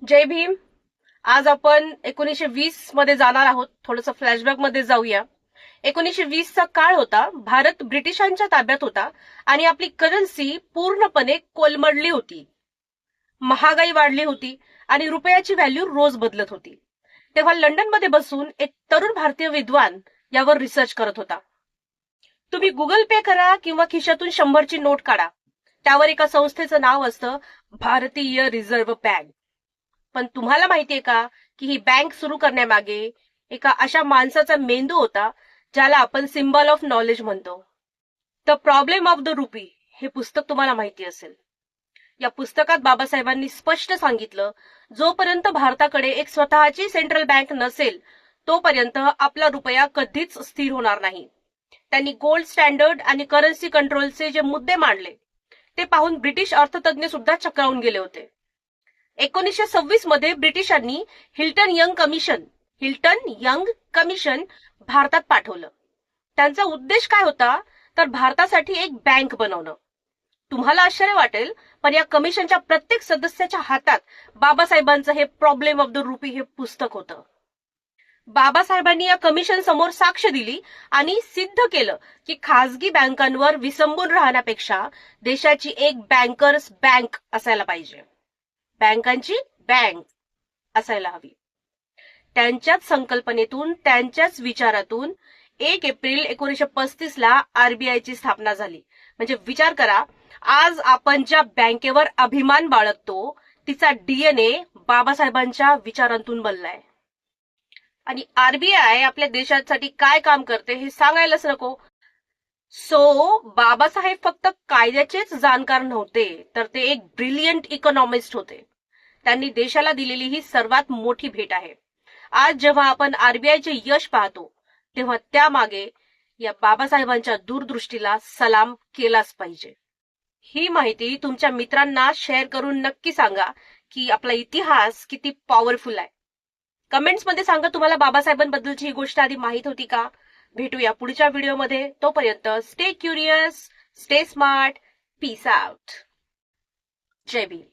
जय भीम. आज आपण 1920 मध्ये जाणार आहोत. थोडंसं फ्लॅशबॅक मध्ये जाऊया. 1920 चा काळ होता. भारत ब्रिटिशांच्या ताब्यात होता आणि आपली करन्सी पूर्णपणे कोलमडली होती. महागाई वाढली होती आणि रुपयाची व्हॅल्यू रोज बदलत होती. तेव्हा लंडनमध्ये बसून एक तरुण भारतीय विद्वान यावर रिसर्च करत होता. तुम्ही गुगल पे करा किंवा खिशातून 100ची नोट काढा, त्यावर एका संस्थेचं नाव असतं, भारतीय रिझर्व्ह बँक. पण तुम्हाला माहितीये का की ही बँक सुरू करण्यामागे एका अशा माणसाचा मेंदू होता ज्याला आपण सिम्बॉल ऑफ नॉलेज म्हणतो. The problem of the rupee हे पुस्तक तुम्हाला माहिती असेल. या पुस्तकात बाबासाहेबांनी स्पष्ट सांगितलं, जोपर्यंत भारताकडे एक स्वतःची सेंट्रल बँक नसेल तोपर्यंत आपला रुपया कधीच स्थिर होणार नाही. त्यांनी गोल्ड स्टँडर्ड आणि करन्सी कंट्रोलचे जे मुद्दे मांडले ते पाहून ब्रिटिश अर्थतज्ञ सुद्धा चक्रावून गेले होते. 1926 मध्ये ब्रिटिशांनी हिल्टन यंग कमिशन भारतात पाठवलं. त्यांचा उद्देश काय होता तर भारतासाठी एक बँक बनवणं. तुम्हाला आश्चर्य वाटेल, पण या कमिशनच्या प्रत्येक सदस्याच्या हातात बाबासाहेबांचं हे प्रॉब्लेम ऑफ द रुपी हे पुस्तक होतं. बाबासाहेबांनी या कमिशन समोर साक्ष दिली आणि सिद्ध केलं की खासगी बँकांवर विसंबून राहण्यापेक्षा देशाची एक बँकर्स बँक असायला पाहिजे. बँकांची बँक असायला हवी. त्यांच्याच संकल्पनेतून, त्यांच्याच विचारातून 1 एप्रिल 1935 ला आरबीआयची स्थापना झाली. म्हणजे विचार करा, आज आपण ज्या बँकेवर अभिमान बाळगतो तिचा डीएनए बाबासाहेबांच्या विचारांतून बनलाय. आणि आरबीआय आपल्या देशासाठी काय काम करते हे सांगायलाच नको. बाबासाहेब फक्त कायद्याचेच जाणकार नव्हते, तर ते एक ब्रिलियंट इकॉनॉमिस्ट होते. त्यांनी देशाला दिलेली ही सर्वात मोठी भेट आहे. आज जेव्हा आपण आरबीआयचे यश पाहतो तेव्हा त्यामागे या बाबासाहेबांच्या दूरदृष्टीला सलाम केलाच पाहिजे. ही माहिती तुमच्या मित्रांना शेअर करून नक्की सांगा की आपला इतिहास किती पॉवरफुल आहे. कमेंट्स मध्ये सांगा, तुम्हाला बाबासाहेबांबद्दलची ही गोष्ट आधी माहित होती का? भेटूया पुढच्या व्हिडिओमध्ये. तोपर्यंत stay curious, stay smart, peace out. जय भीम.